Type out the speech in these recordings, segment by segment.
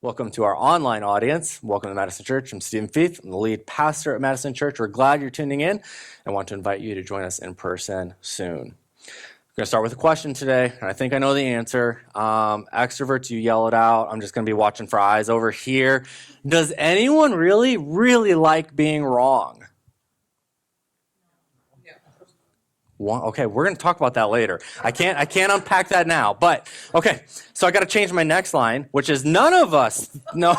Welcome to our online audience. Welcome to Madison Church. I'm Stephen Feith. I'm the lead pastor at Madison Church. We're glad you're tuning in and want to invite you to join us in person soon. We're going to start with a question today, and I think I know the answer. Extroverts, you yell it out. I'm just going to be watching for eyes over here. Does anyone really like being wrong? Okay, we're going to talk about that later. I can't unpack that now. But okay, so I got to change my next line, which is none of us. No,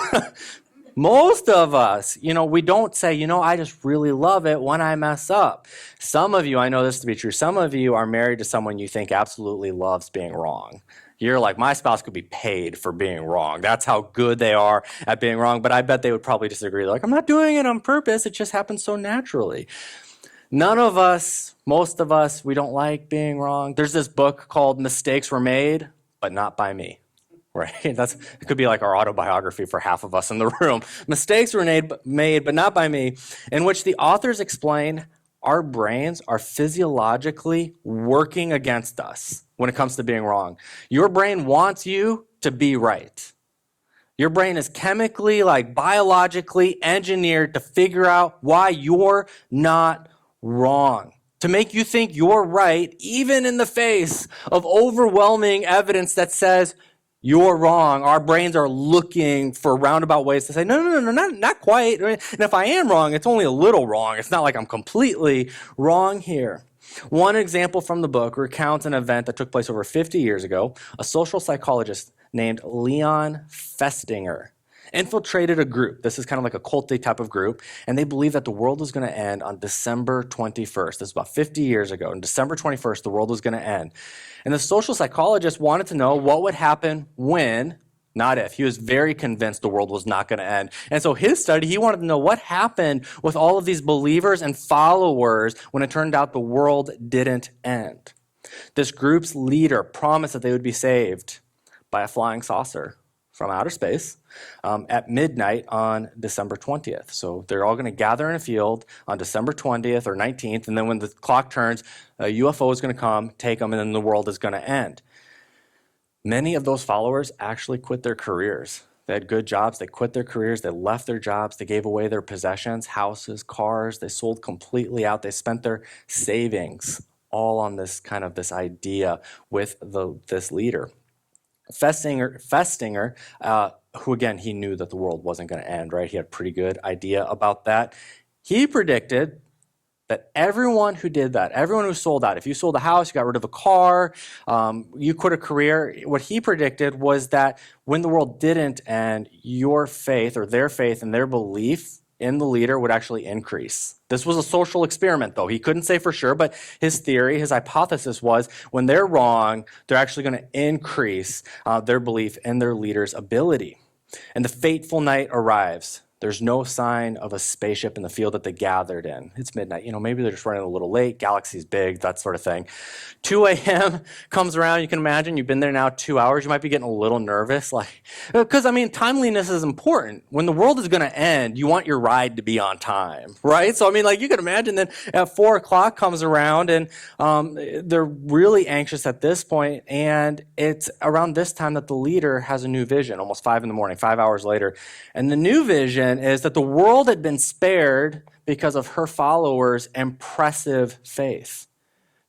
most of us. We don't say, I just really love it when I mess up. Some of you, I know this to be true. Some of you are married to someone you think absolutely loves being wrong. You're like, my spouse could be paid for being wrong. That's how good they are at being wrong. But I bet they would probably disagree. They're like, I'm not doing it on purpose. It just happens so naturally. None of us, most of us, we don't like being wrong. There's this book called Mistakes Were Made, but Not By Me, right? It could be like our autobiography for half of us in the room. Mistakes were made, but not by me, in which the authors explain our brains are physiologically working against us when it comes to being wrong. Your brain wants you to be right. Your brain is chemically, biologically engineered to figure out why you're not wrong, to make you think you're right, even in the face of overwhelming evidence that says you're wrong. Our brains are looking for roundabout ways to say, no, not quite. And if I am wrong, it's only a little wrong. It's not like I'm completely wrong here. One example from the book recounts an event that took place over 50 years ago. A social psychologist named Leon Festinger infiltrated a group. This is kind of like a culty type of group, and they believed that the world was going to end on December 21st. This is about 50 years ago. On December 21st, the world was going to end. And the social psychologist wanted to know what would happen when, not if. He was very convinced the world was not going to end. And so his study, he wanted to know what happened with all of these believers and followers when it turned out the world didn't end. This group's leader promised that they would be saved by a flying saucer from outer space at midnight on December 20th. So they're all going to gather in a field on December 20th or 19th, and then when the clock turns, a UFO is going to come, take them, and then the world is going to end. Many of those followers actually quit their careers. They had good jobs. They quit their careers. They left their jobs. They gave away their possessions, houses, cars. They sold completely out. They spent their savings all on this idea with this leader. Festinger, who again, he knew that the world wasn't going to end, right? He had a pretty good idea about that. He predicted that everyone who did that, everyone who sold out, if you sold a house, you got rid of a car, you quit a career, what he predicted was that when the world didn't end, your faith or their faith and their belief in the leader would actually increase. This was a social experiment, though. He couldn't say for sure, but his theory, his hypothesis was when they're wrong, they're actually going to increase their belief in their leader's ability. And the fateful night arrives. There's no sign of a spaceship in the field that they gathered in. It's midnight. Maybe they're just running a little late. Galaxy's big, that sort of thing. 2 a.m. comes around. You can imagine you've been there now 2 hours. You might be getting a little nervous. Because, timeliness is important. When the world is going to end, you want your ride to be on time, right? So, you can imagine that at 4 o'clock comes around, and they're really anxious at this point, and it's around this time that the leader has a new vision, almost 5 in the morning, 5 hours later. And the new vision is that the world had been spared because of her followers' impressive faith.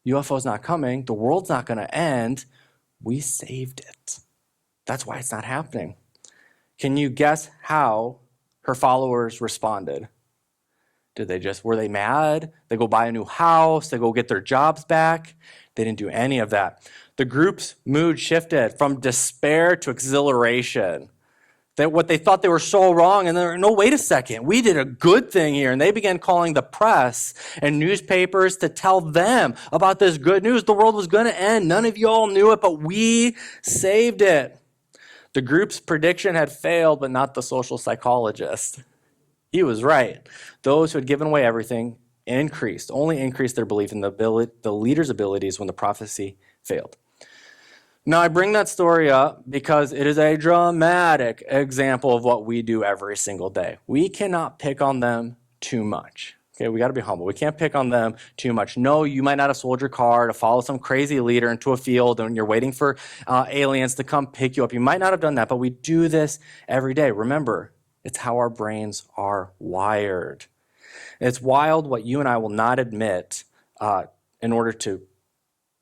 UFO's not coming. The world's not going to end. We saved it. That's why it's not happening. Can you guess how her followers responded? Were they mad? They go buy a new house? They go get their jobs back? They didn't do any of that. The group's mood shifted from despair to exhilaration. That what they thought they were so wrong, and they're, no, wait a second, we did a good thing here. And they began calling the press and newspapers to tell them about this good news. The world was going to end. None of you all knew it, but we saved it. The group's prediction had failed, but not the social psychologist. He was right. Those who had given away everything only increased their belief in the leader's abilities when the prophecy failed. Now, I bring that story up because it is a dramatic example of what we do every single day. We cannot pick on them too much. Okay, we got to be humble. We can't pick on them too much. No, you might not have sold your car to follow some crazy leader into a field and you're waiting for aliens to come pick you up. You might not have done that, but we do this every day. Remember, it's how our brains are wired. It's wild what you and I will not admit in order to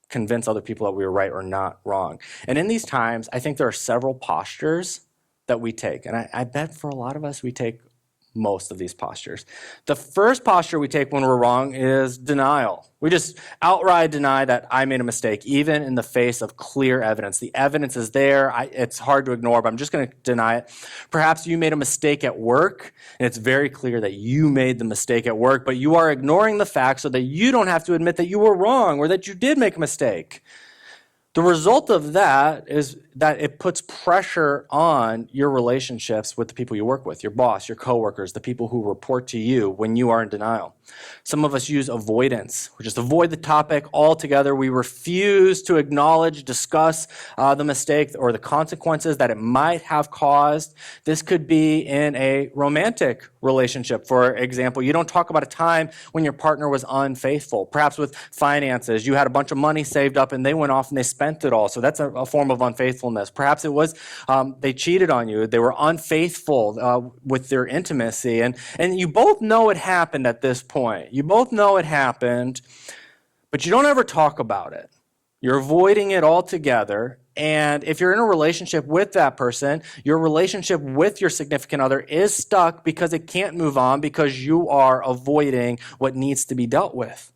convince other people that we were right or not wrong. And in these times, I think there are several postures that we take. And I bet for a lot of us, we take most of these postures. The first posture we take when we're wrong is denial. We just outright deny that I made a mistake, even in the face of clear evidence. The evidence is there. It's hard to ignore, but I'm just going to deny it. Perhaps you made a mistake at work, and it's very clear that you made the mistake at work, but you are ignoring the fact so that you don't have to admit that you were wrong or that you did make a mistake. The result of that is that it puts pressure on your relationships with the people you work with, your boss, your coworkers, the people who report to you when you are in denial. Some of us use avoidance. We just avoid the topic altogether. We refuse to acknowledge, discuss the mistake or the consequences that it might have caused. This could be in a romantic relationship. For example, you don't talk about a time when your partner was unfaithful. Perhaps with finances, you had a bunch of money saved up and they went off and they spent it all. So that's a form of unfaithfulness. Perhaps it was they cheated on you. They were unfaithful with their intimacy. And you both know it happened at this point. You both know it happened, but you don't ever talk about it. You're avoiding it altogether. And if you're in a relationship with that person, your relationship with your significant other is stuck because it can't move on because you are avoiding what needs to be dealt with.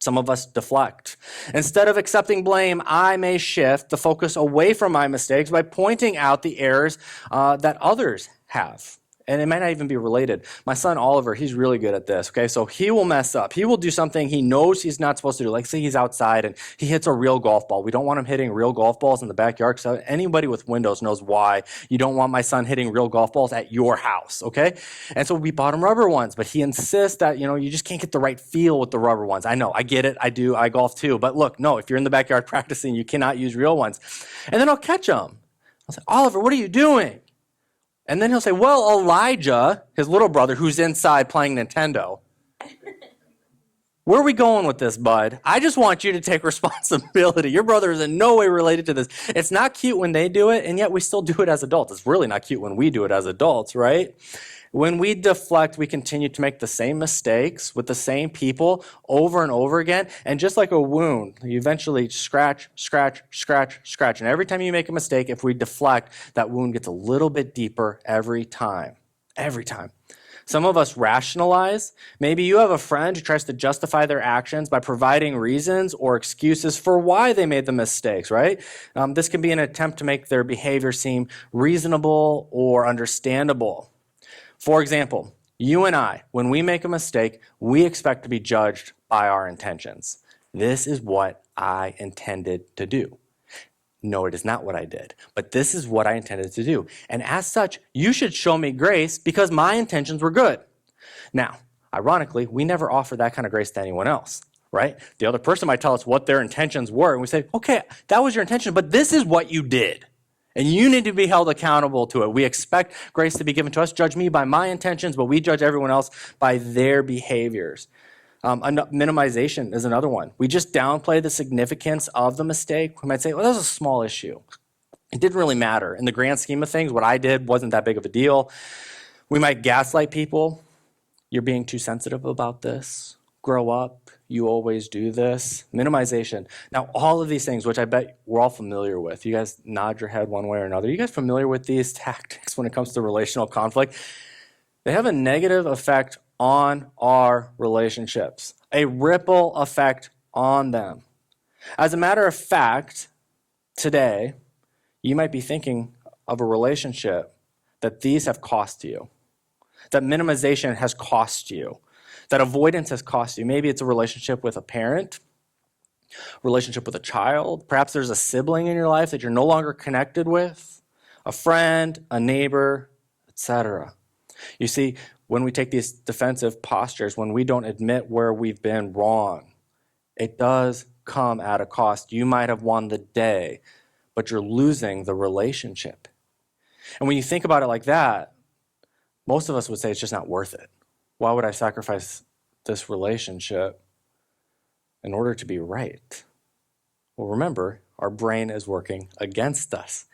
Some of us deflect. Instead of accepting blame, I may shift the focus away from my mistakes by pointing out the errors that others have. And it might not even be related. My son Oliver, he's really good at this, okay? So he will mess up. He will do something he knows he's not supposed to do. Like say he's outside and he hits a real golf ball. We don't want him hitting real golf balls in the backyard. So anybody with windows knows why you don't want my son hitting real golf balls at your house, okay? And so we bought him rubber ones, but he insists that, you just can't get the right feel with the rubber ones. I know, I get it, I do, I golf too. But look, no, if you're in the backyard practicing, you cannot use real ones. And then I'll catch him. I'll say, Oliver, what are you doing? And then he'll say, well, Elijah, his little brother, who's inside playing Nintendo. Where are we going with this, bud? I just want you to take responsibility. Your brother is in no way related to this. It's not cute when they do it, and yet we still do it as adults. It's really not cute when we do it as adults, right? When we deflect, we continue to make the same mistakes with the same people over and over again. And just like a wound, you eventually scratch, scratch, scratch, scratch. And every time you make a mistake, if we deflect, that wound gets a little bit deeper every time. Every time. Some of us rationalize. Maybe you have a friend who tries to justify their actions by providing reasons or excuses for why they made the mistakes, right? This can be an attempt to make their behavior seem reasonable or understandable. For example, you and I, when we make a mistake, we expect to be judged by our intentions. This is what I intended to do. No, it is not what I did, but this is what I intended to do. And as such, you should show me grace because my intentions were good. Now, ironically, we never offer that kind of grace to anyone else, right? The other person might tell us what their intentions were, and we say, okay, that was your intention, but this is what you did. And you need to be held accountable to it. We expect grace to be given to us. Judge me by my intentions, but we judge everyone else by their behaviors. Minimization is another one. We just downplay the significance of the mistake. We might say, well, that was a small issue. It didn't really matter. In the grand scheme of things, what I did wasn't that big of a deal. We might gaslight people. You're being too sensitive about this. Grow up. You always do this. Minimization. Now, all of these things, which I bet we're all familiar with. You guys nod your head one way or another. You guys familiar with these tactics when it comes to relational conflict? They have a negative effect on our relationships, a ripple effect on them. As a matter of fact, today, you might be thinking of a relationship that these have cost you, that minimization has cost you, that avoidance has cost you. Maybe it's a relationship with a parent, relationship with a child. Perhaps there's a sibling in your life that you're no longer connected with, a friend, a neighbor, etc. You see, when we take these defensive postures, when we don't admit where we've been wrong, it does come at a cost. You might have won the day, but you're losing the relationship. And when you think about it like that, most of us would say it's just not worth it. Why would I sacrifice this relationship in order to be right? Well, remember, our brain is working against us.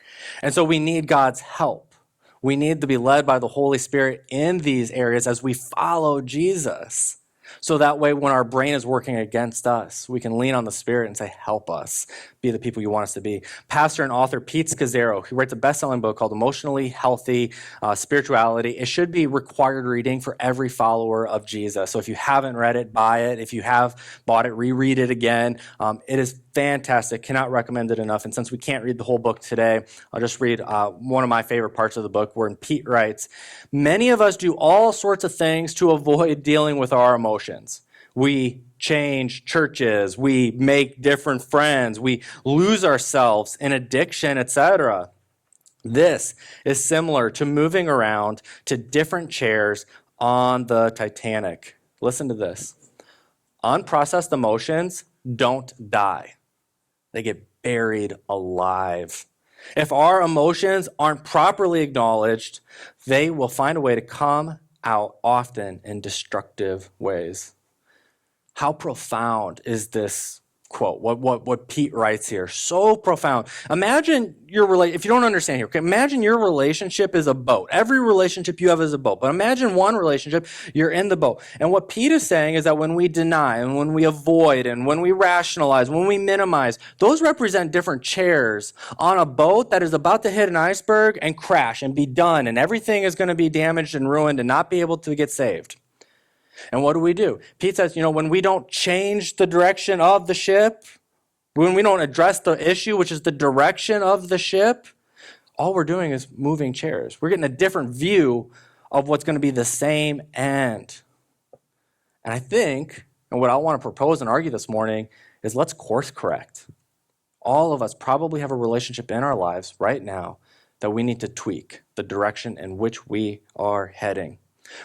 And so we need God's help. We need to be led by the Holy Spirit in these areas as we follow Jesus. So that way, when our brain is working against us, we can lean on the Spirit and say, help us be the people you want us to be. Pastor and author Pete Scazzaro, who writes a best-selling book called Emotionally Healthy Spirituality. It should be required reading for every follower of Jesus. So if you haven't read it, buy it. If you have bought it, reread it again. It is fantastic. Cannot recommend it enough. And since we can't read the whole book today, I'll just read one of my favorite parts of the book where Pete writes, many of us do all sorts of things to avoid dealing with our emotions. We change churches, we make different friends, we lose ourselves in addiction, etc. This is similar to moving around to different chairs on the Titanic. Listen to this. Unprocessed emotions don't die. They get buried alive. If our emotions aren't properly acknowledged, they will find a way to come out often in destructive ways. How profound is this quote? What Pete writes here, so profound. Imagine if you don't understand here, okay, imagine your relationship is a boat. Every relationship you have is a boat. But imagine one relationship, you're in the boat. And what Pete is saying is that when we deny and when we avoid and when we rationalize, when we minimize, those represent different chairs on a boat that is about to hit an iceberg and crash and be done. And everything is going to be damaged and ruined and not be able to get saved. And what do? Pete says, when we don't change the direction of the ship, when we don't address the issue, which is the direction of the ship, all we're doing is moving chairs. We're getting a different view of what's going to be the same end. And I think, and what I want to propose and argue this morning is let's course correct. All of us probably have a relationship in our lives right now that we need to tweak the direction in which we are heading.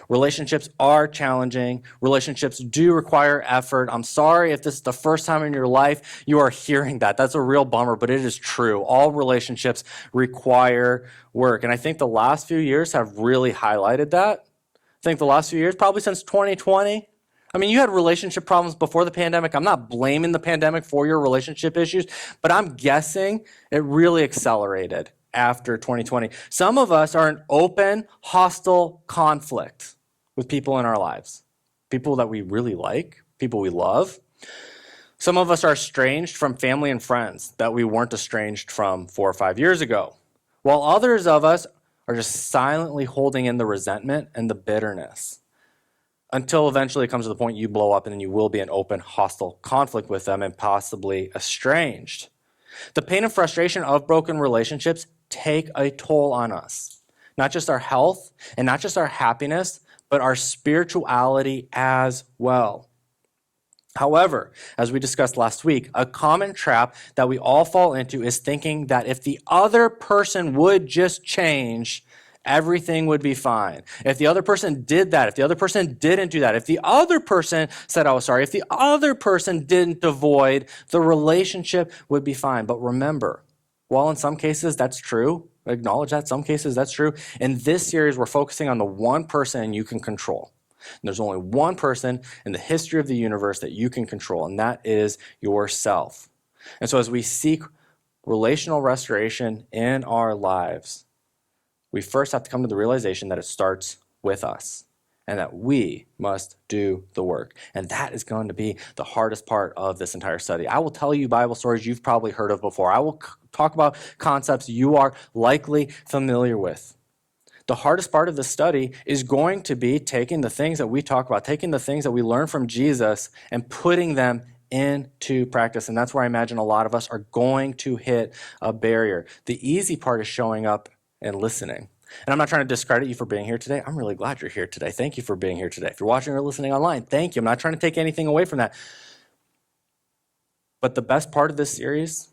Relationships are challenging. Relationships do require effort. I'm sorry if this is the first time in your life you are hearing that. That's a real bummer, but it is true. All relationships require work. And I think the last few years have really highlighted that. I think the last few years, probably since 2020, you had relationship problems before the pandemic. I'm not blaming the pandemic for your relationship issues, but I'm guessing it really accelerated after 2020. Some of us are in open, hostile conflict with people in our lives. People that we really like, people we love. Some of us are estranged from family and friends that we weren't estranged from 4 or 5 years ago. While others of us are just silently holding in the resentment and the bitterness until eventually it comes to the point you blow up and then you will be in open, hostile conflict with them and possibly estranged. The pain and frustration of broken relationships take a toll on us. Not just our health and not just our happiness, but our spirituality as well. However, as we discussed last week, a common trap that we all fall into is thinking that if the other person would just change, everything would be fine. If the other person did that, if the other person didn't do that, if the other person said, oh, sorry, if the other person didn't avoid, the relationship would be fine. But remember, while in some cases that's true, acknowledge that, some cases that's true, in this series we're focusing on the one person you can control. And there's only one person in the history of the universe that you can control, and that is yourself. And so as we seek relational restoration in our lives, we first have to come to the realization that it starts with us and that we must do the work. And that is going to be the hardest part of this entire study. I will tell you Bible stories you've probably heard of before. I will talk about concepts you are likely familiar with. The hardest part of the study is going to be taking the things that we talk about, taking the things that we learn from Jesus and putting them into practice. And that's where I imagine a lot of us are going to hit a barrier. The easy part is showing up and listening. And I'm not trying to discredit you for being here today. I'm really glad you're here today. Thank you for being here today. If you're watching or listening online, thank you. I'm not trying to take anything away from that. But the best part of this series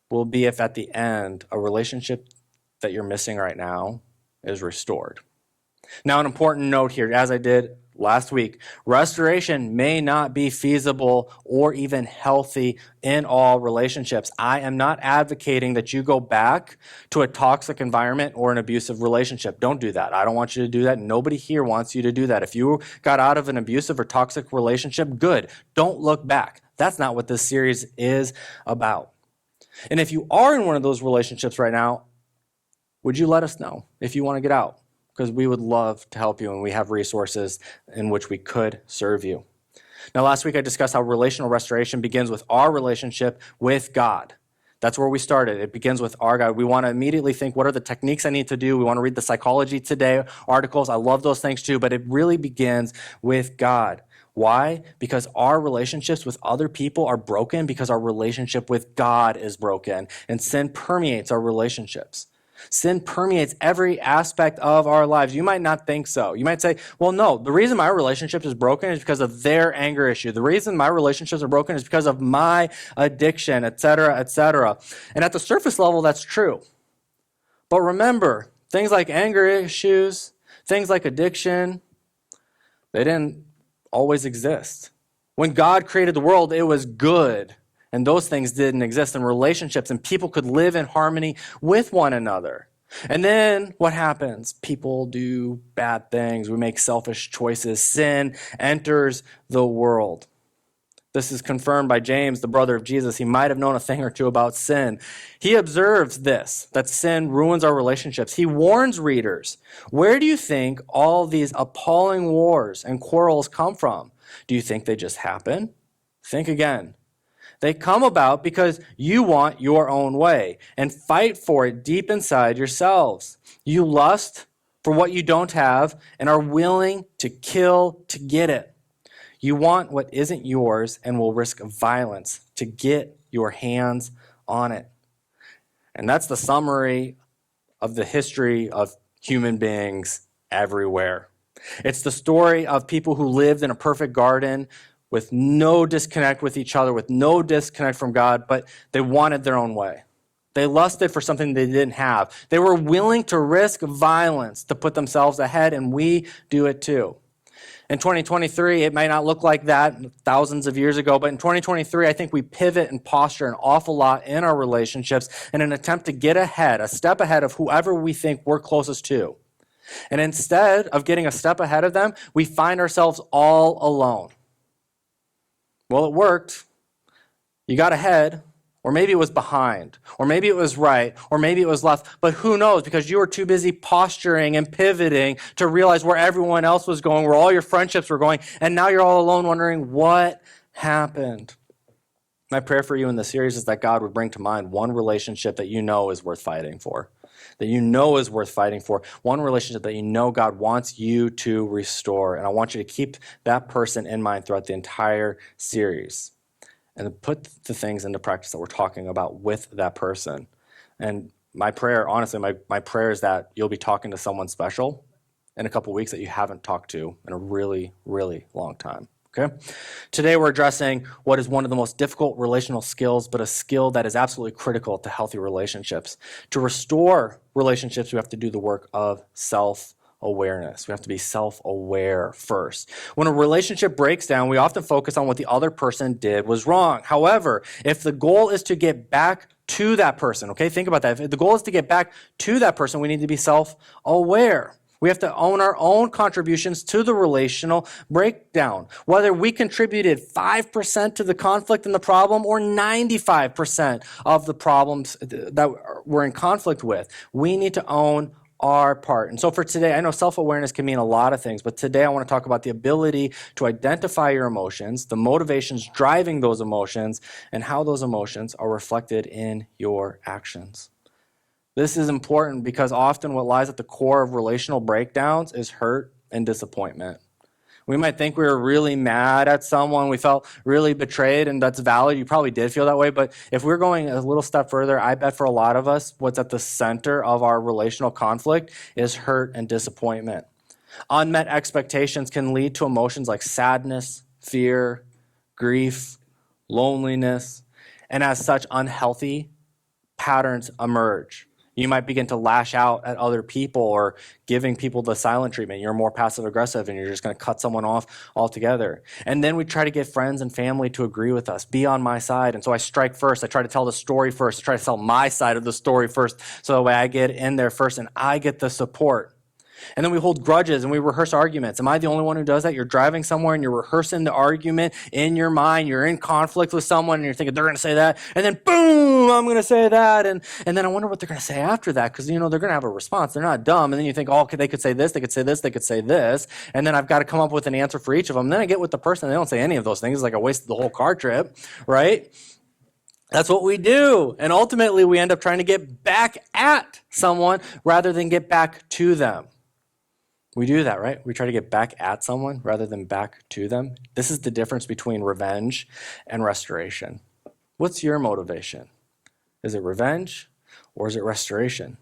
will be if at the end, a relationship that you're missing right now is restored. Now, an important note here, as I did last week, restoration may not be feasible or even healthy in all relationships. I am not advocating that you go back to a toxic environment or an abusive relationship. Don't do that. I don't want you to do that. Nobody here wants you to do that. If you got out of an abusive or toxic relationship, good. Don't look back. That's not what this series is about. And if you are in one of those relationships right now, would you let us know if you want to get out? Because we would love to help you, and we have resources in which we could serve you. Now, last week I discussed how relational restoration begins with our relationship with God. That's where we started. It begins with our God. We want to immediately think, what are the techniques I need to do? We want to read the Psychology Today articles. I love those things too, but it really begins with God. Why? Because our relationships with other people are broken because our relationship with God is broken, and sin permeates our relationships. Sin permeates every aspect of our lives. You might not think so. You might say, well, no, the reason my relationship is broken is because of their anger issue. The reason my relationships are broken is because of my addiction, etc., etc. And at the surface level, that's true. But remember, things like anger issues, things like addiction, they didn't always exist. When God created the world, it was good. And those things didn't exist in relationships, and people could live in harmony with one another. And then what happens? People do bad things. We make selfish choices. Sin enters the world. This is confirmed by James, the brother of Jesus. He might have known a thing or two about sin. He observes this, that sin ruins our relationships. He warns readers. Where do you think all these appalling wars and quarrels come from? Do you think they just happen? Think again. They come about because you want your own way and fight for it deep inside yourselves. You lust for what you don't have and are willing to kill to get it. You want what isn't yours and will risk violence to get your hands on it. And that's the summary of the history of human beings everywhere. It's the story of people who lived in a perfect garden with no disconnect with each other, with no disconnect from God, but they wanted their own way. They lusted for something they didn't have. They were willing to risk violence to put themselves ahead, and we do it too. In 2023, it might not look like that thousands of years ago, but in 2023, I think we pivot and posture an awful lot in our relationships in an attempt to get ahead, a step ahead of whoever we think we're closest to. And instead of getting a step ahead of them, we find ourselves all alone. Well, it worked. You got ahead, or maybe it was behind, or maybe it was right, or maybe it was left, but who knows, because you were too busy posturing and pivoting to realize where everyone else was going, where all your friendships were going, and now you're all alone wondering what happened. My prayer for you in this series is that God would bring to mind one relationship that you know is worth fighting for, one relationship that you know God wants you to restore. And I want you to keep that person in mind throughout the entire series and put the things into practice that we're talking about with that person. And my prayer, honestly, my prayer is that you'll be talking to someone special in a couple weeks that you haven't talked to in a really, really long time. Okay? Today we're addressing what is one of the most difficult relational skills, but a skill that is absolutely critical to healthy relationships. To restore relationships, we have to do the work of self-awareness. We have to be self-aware first. When a relationship breaks down, we often focus on what the other person did was wrong. However, if the goal is to get back to that person, okay, think about that. If the goal is to get back to that person, we need to be self-aware. We have to own our own contributions to the relational breakdown. Whether we contributed 5% to the conflict and the problem or 95% of the problems that we're in conflict with, we need to own our part. And so for today, I know self-awareness can mean a lot of things, but today I want to talk about the ability to identify your emotions, the motivations driving those emotions, and how those emotions are reflected in your actions. This is important because often what lies at the core of relational breakdowns is hurt and disappointment. We might think we were really mad at someone, we felt really betrayed, and that's valid. You probably did feel that way, but if we're going a little step further, I bet for a lot of us, what's at the center of our relational conflict is hurt and disappointment. Unmet expectations can lead to emotions like sadness, fear, grief, loneliness, and as such, unhealthy patterns emerge. You might begin to lash out at other people or giving people the silent treatment. You're more passive aggressive and you're just going to cut someone off altogether. And then we try to get friends and family to agree with us, be on my side. And so I strike first. I try to tell the story first. I try to tell my side of the story first. So that way I get in there first and I get the support. And then we hold grudges and we rehearse arguments. Am I the only one who does that? You're driving somewhere and you're rehearsing the argument in your mind. You're in conflict with someone and you're thinking, they're going to say that. And then boom, I'm going to say that. And then I wonder what they're going to say after that because, they're going to have a response. They're not dumb. And then you think, oh, okay, they could say this, they could say this, they could say this. And then I've got to come up with an answer for each of them. And then I get with the person. They don't say any of those things. It's like I wasted the whole car trip, right? That's what we do. And ultimately, we end up trying to get back at someone rather than get back to them. We do that, right? We try to get back at someone rather than back to them. This is the difference between revenge and restoration. What's your motivation? Is it revenge or is it restoration?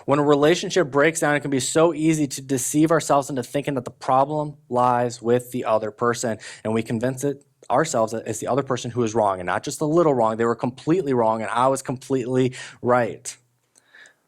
When a relationship breaks down, it can be so easy to deceive ourselves into thinking that the problem lies with the other person, and we convince ourselves that it's the other person who is wrong, and not just a little wrong. They were completely wrong, and I was completely right.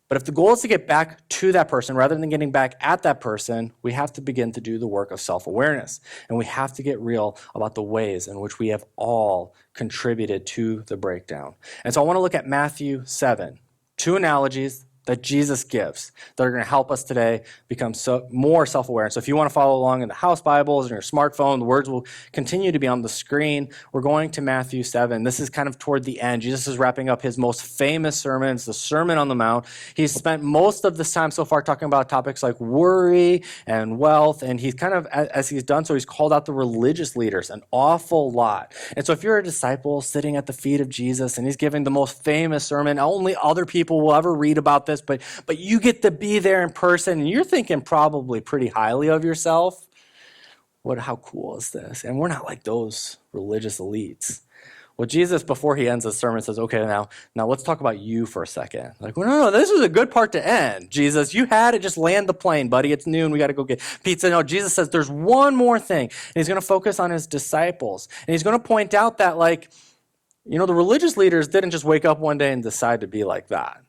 But if the goal is to get back to that person rather than getting back at that person, we have to begin to do the work of self-awareness. And we have to get real about the ways in which we have all contributed to the breakdown. And so I want to look at Matthew 7, 2 analogies that Jesus gives that are going to help us today become more self-aware. And so if you want to follow along in the house Bibles and your smartphone, the words will continue to be on the screen. We're going to Matthew 7. This is kind of toward the end. Jesus is wrapping up his most famous sermon. It's the Sermon on the Mount. He's spent most of this time so far talking about topics like worry and wealth. And he's kind of, as he's done so, he's called out the religious leaders an awful lot. And so if you're a disciple sitting at the feet of Jesus and he's giving the most famous sermon, only other people will ever read about this, but you get to be there in person, and you're thinking probably pretty highly of yourself. How cool is this? And we're not like those religious elites. Well, Jesus, before he ends the sermon, says, okay, now let's talk about you for a second. Like, well, no, this was a good part to end. Jesus, you had it. Just land the plane, buddy. It's noon. We got to go get pizza. No, Jesus says there's one more thing. And he's going to focus on his disciples. And he's going to point out that, the religious leaders didn't just wake up one day and decide to be like that.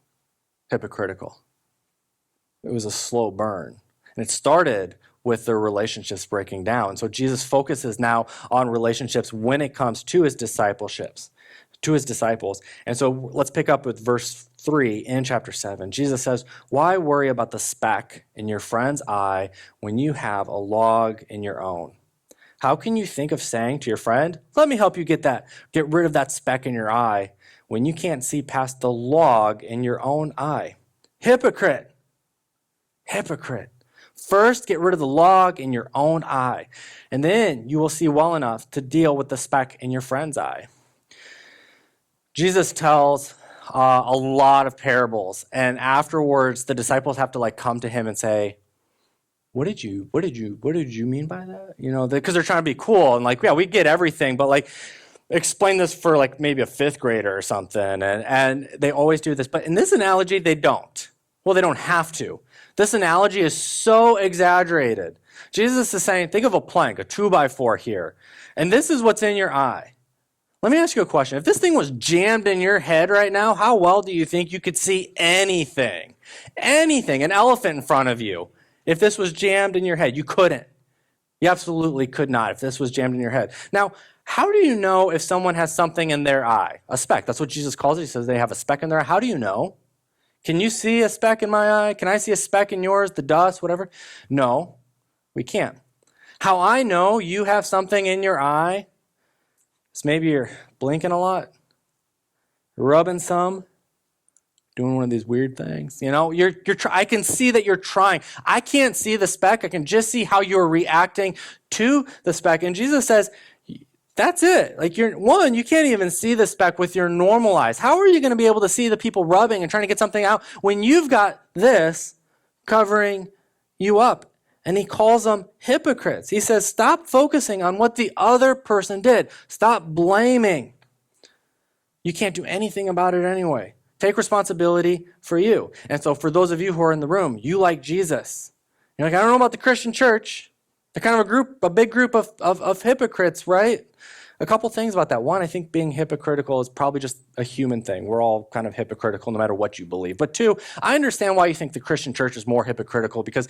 Hypocritical. It was a slow burn. And it started with their relationships breaking down. So Jesus focuses now on relationships when it comes to his disciples. And so let's pick up with verse 3 in chapter 7. Jesus says, why worry about the speck in your friend's eye when you have a log in your own? How can you think of saying to your friend, let me help you get rid of that speck in your eye, when you can't see past the log in your own eye? Hypocrite. First, get rid of the log in your own eye, and then you will see well enough to deal with the speck in your friend's eye. Jesus tells a lot of parables, and afterwards, the disciples have to come to him and say, what did you mean by that? Because they're trying to be cool and yeah, we get everything, but explain this for maybe a 5th grader or something. And they always do this. But in this analogy, they don't. Well, they don't have to. This analogy is so exaggerated. Jesus is saying, think of a plank, a 2x4 here. And this is what's in your eye. Let me ask you a question. If this thing was jammed in your head right now, how well do you think you could see anything? Anything, an elephant in front of you. If this was jammed in your head, you couldn't. You absolutely could not if this was jammed in your head. Now, how do you know if someone has something in their eye? A speck. That's what Jesus calls it. He says they have a speck in their eye. How do you know? Can you see a speck in my eye? Can I see a speck in yours, the dust, whatever? No, we can't. How I know you have something in your eye is maybe you're blinking a lot, rubbing some, doing one of these weird things. I can see that you're trying. I can't see the speck. I can just see how you're reacting to the speck. And Jesus says, that's it. You can't even see the speck with your normal eyes. How are you going to be able to see the people rubbing and trying to get something out when you've got this covering you up? And he calls them hypocrites. He says, stop focusing on what the other person did. Stop blaming. You can't do anything about it anyway. Take responsibility for you. And so for those of you who are in the room, you like Jesus. You're like, I don't know about the Christian church. They're kind of a big group of hypocrites, right? A couple things about that. One, I think being hypocritical is probably just a human thing. We're all kind of hypocritical no matter what you believe. But two, I understand why you think the Christian church is more hypocritical, because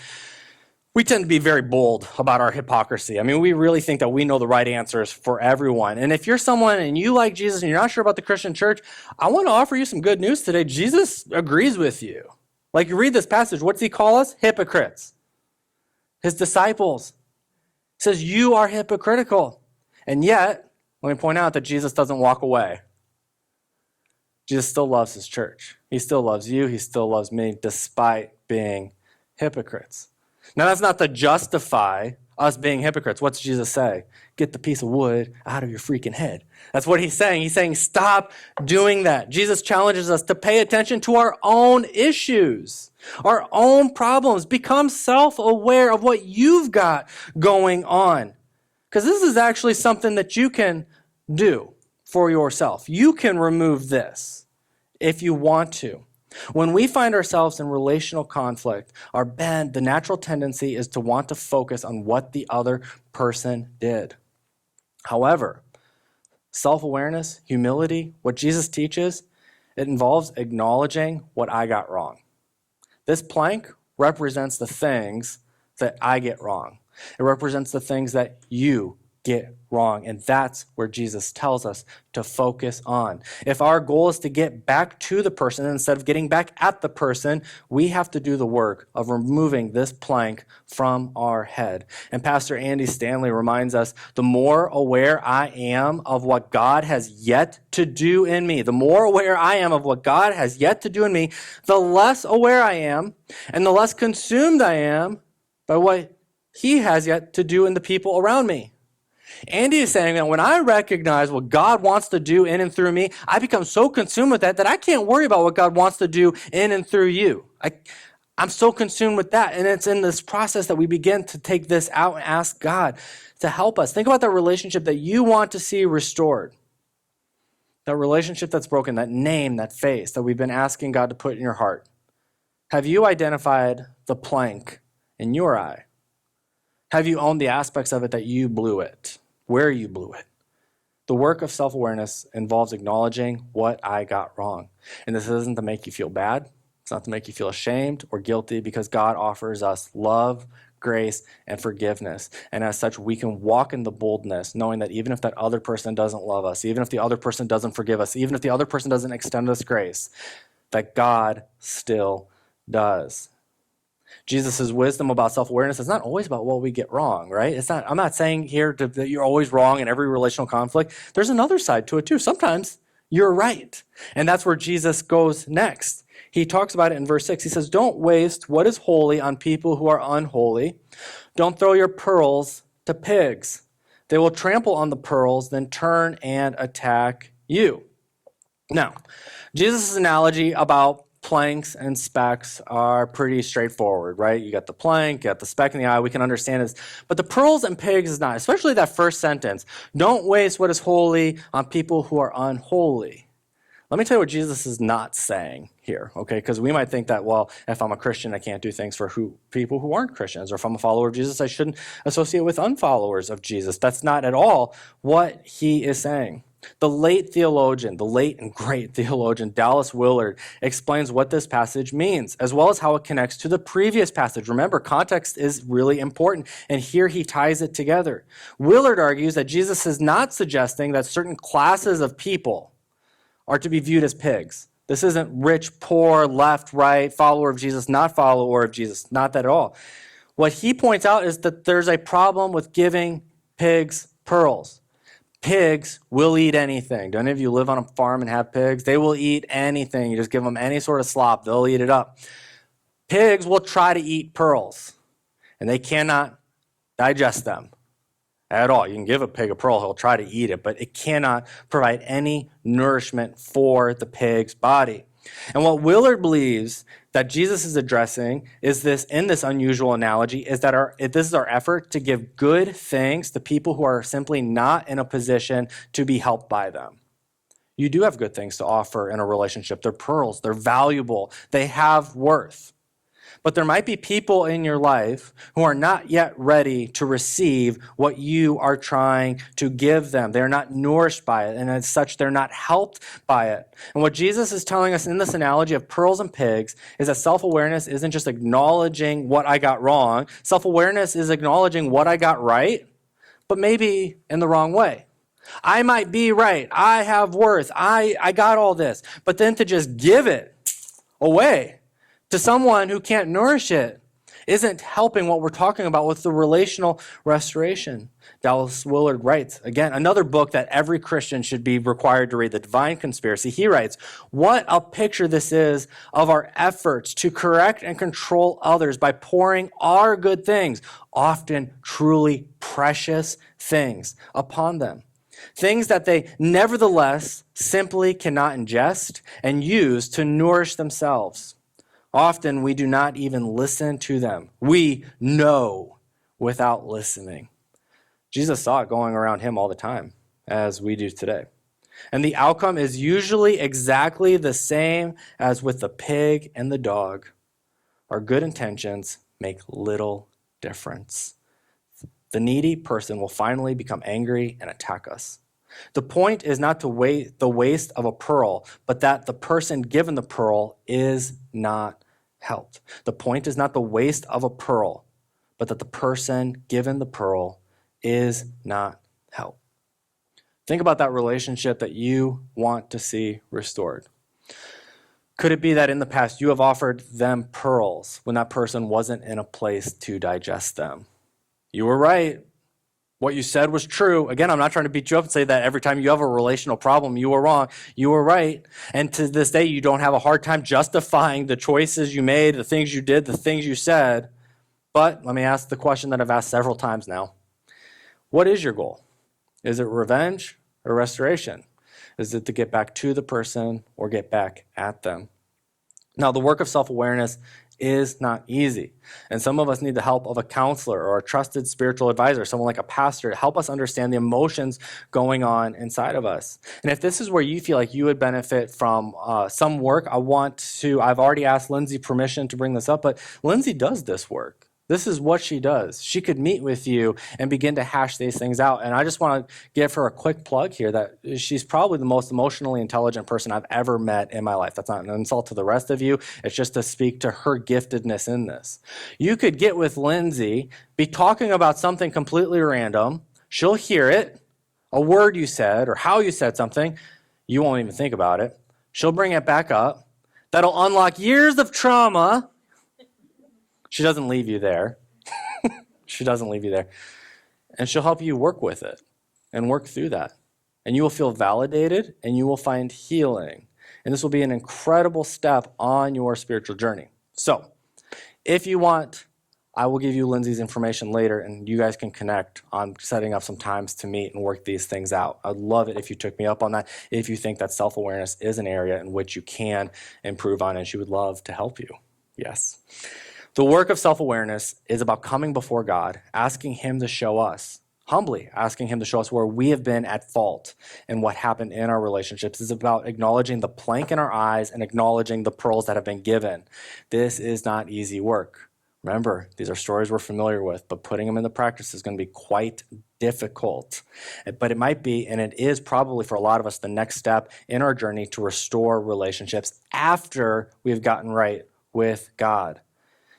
we tend to be very bold about our hypocrisy. I mean, we really think that we know the right answers for everyone. And if you're someone and you like Jesus and you're not sure about the Christian church, I want to offer you some good news today. Jesus agrees with you. Like, you read this passage, what does he call us? Hypocrites. His disciples. He says, you are hypocritical. And yet, let me point out that Jesus doesn't walk away. Jesus still loves his church. He still loves you. He still loves me, despite being hypocrites. Now, that's not to justify us being hypocrites. What's Jesus say? Get the piece of wood out of your freaking head. That's what he's saying. He's saying, stop doing that. Jesus challenges us to pay attention to our own issues, our own problems. Become self-aware of what you've got going on. Because this is actually something that you can do for yourself. You can remove this if you want to. When we find ourselves in relational conflict, the natural tendency is to want to focus on what the other person did. However, self-awareness, humility, what Jesus teaches, it involves acknowledging what I got wrong. This plank represents the things that I get wrong. It represents the things that you get wrong. And that's where Jesus tells us to focus on. If our goal is to get back to the person instead of getting back at the person, we have to do the work of removing this plank from our head. And Pastor Andy Stanley reminds us, the more aware I am of what God has yet to do in me, the more aware I am of what God has yet to do in me, the less aware I am and the less consumed I am by what he has yet to do in the people around me. Andy is saying that when I recognize what God wants to do in and through me, I become so consumed with that I can't worry about what God wants to do in and through you. I'm so consumed with that. And it's in this process that we begin to take this out and ask God to help us. Think about that relationship that you want to see restored. That relationship that's broken, that name, that face that we've been asking God to put in your heart. Have you identified the plank in your eye? Have you owned the aspects of it that you blew it, where you blew it? The work of self-awareness involves acknowledging what I got wrong. And this isn't to make you feel bad. It's not to make you feel ashamed or guilty, because God offers us love, grace, and forgiveness. And as such, we can walk in the boldness, knowing that even if that other person doesn't love us, even if the other person doesn't forgive us, even if the other person doesn't extend us grace, that God still does. Jesus' wisdom about self-awareness is not always about what we get wrong, right? I'm not saying here that you're always wrong in every relational conflict. There's another side to it too. Sometimes you're right. And that's where Jesus goes next. He talks about it in verse 6. He says, don't waste what is holy on people who are unholy. Don't throw your pearls to pigs. They will trample on the pearls, then turn and attack you. Now, Jesus' analogy about planks and specks are pretty straightforward, right? You got the plank, you got the speck in the eye, we can understand this. But the pearls and pigs is not, especially that first sentence. Don't waste what is holy on people who are unholy. Let me tell you what Jesus is not saying here, okay? Because we might think that, well, if I'm a Christian, I can't do things for people who aren't Christians. Or if I'm a follower of Jesus, I shouldn't associate with unfollowers of Jesus. That's not at all what he is saying. The late and great theologian, Dallas Willard, explains what this passage means, as well as how it connects to the previous passage. Remember, context is really important, and here he ties it together. Willard argues that Jesus is not suggesting that certain classes of people are to be viewed as pigs. This isn't rich, poor, left, right, follower of Jesus, not follower of Jesus, not that at all. What he points out is that there's a problem with giving pigs pearls. Pigs will eat anything. Do any of you live on a farm and have pigs? They will eat anything. You just give them any sort of slop, they'll eat it up. Pigs will try to eat pearls, and they cannot digest them at all. You can give a pig a pearl, he'll try to eat it, but it cannot provide any nourishment for the pig's body. And what Willard believes that Jesus is addressing is this, in this unusual analogy, is that this is our effort to give good things to people who are simply not in a position to be helped by them. You do have good things to offer in a relationship. They're pearls. They're valuable. They have worth. But there might be people in your life who are not yet ready to receive what you are trying to give them. They're not nourished by it, and as such, they're not helped by it. And what Jesus is telling us in this analogy of pearls and pigs is that self-awareness isn't just acknowledging what I got wrong. Self-awareness is acknowledging what I got right, but maybe in the wrong way. I might be right. I have worth. I got all this. But then to just give it away to someone who can't nourish it isn't helping what we're talking about with the relational restoration. Dallas Willard writes, again, another book that every Christian should be required to read, The Divine Conspiracy. He writes, what a picture this is of our efforts to correct and control others by pouring our good things, often truly precious things, upon them. Things that they nevertheless simply cannot ingest and use to nourish themselves. Often we do not even listen to them. We know without listening. Jesus saw it going around him all the time, as we do today. And the outcome is usually exactly the same as with the pig and the dog. Our good intentions make little difference. The needy person will finally become angry and attack us. The point is not to the waste of a pearl, but that the person given the pearl is not helped. The point is not the waste of a pearl, but that the person given the pearl is not helped. Think about that relationship that you want to see restored. Could it be that in the past you have offered them pearls when that person wasn't in a place to digest them? You were right. What you said was true. Again, I'm not trying to beat you up and say that every time you have a relational problem, you were wrong. You were right. And to this day, you don't have a hard time justifying the choices you made, the things you did, the things you said. But let me ask the question that I've asked several times now. What is your goal? Is it revenge or restoration? Is it to get back to the person or get back at them? Now, the work of self-awareness is not easy. And some of us need the help of a counselor or a trusted spiritual advisor, someone like a pastor, to help us understand the emotions going on inside of us. And if this is where you feel like you would benefit from some work, I've already asked Lindsay permission to bring this up, but Lindsay does this work. This is what she does. She could meet with you and begin to hash these things out. And I just want to give her a quick plug here that she's probably the most emotionally intelligent person I've ever met in my life. That's not an insult to the rest of you. It's just to speak to her giftedness in this. You could get with Lindsay, be talking about something completely random. She'll hear it, a word you said or how you said something. You won't even think about it. She'll bring it back up. That'll unlock years of trauma. She doesn't leave you there. She doesn't leave you there. And she'll help you work with it and work through that. And you will feel validated and you will find healing. And this will be an incredible step on your spiritual journey. So, if you want, I will give you Lindsay's information later and you guys can connect on setting up some times to meet and work these things out. I'd love it if you took me up on that, if you think that self-awareness is an area in which you can improve on and she would love to help you. Yes. The work of self-awareness is about coming before God, asking him to show us, humbly asking him to show us where we have been at fault and what happened in our relationships. It's about acknowledging the plank in our eyes and acknowledging the pearls that have been given. This is not easy work. Remember, these are stories we're familiar with, but putting them into practice is going to be quite difficult. But it might be, and it is probably for a lot of us, the next step in our journey to restore relationships after we've gotten right with God.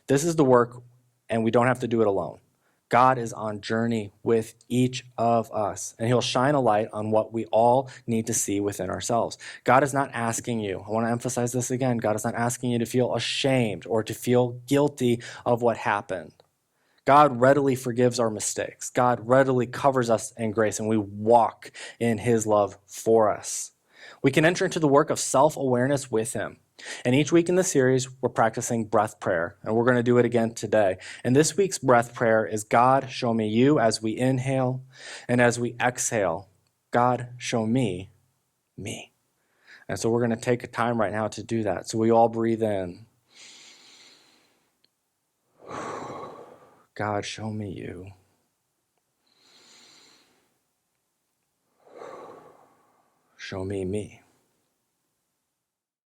This is the work, and we don't have to do it alone. God is on journey with each of us, and he'll shine a light on what we all need to see within ourselves. God is not asking you, I want to emphasize this again, God is not asking you to feel ashamed or to feel guilty of what happened. God readily forgives our mistakes. God readily covers us in grace, and we walk in his love for us. We can enter into the work of self-awareness with him. And each week in the series, we're practicing breath prayer, and we're going to do it again today. And this week's breath prayer is, God, show me you as we inhale, and as we exhale, God, show me me. And so we're going to take a time right now to do that. So we all breathe in. God, show me you. Show me me.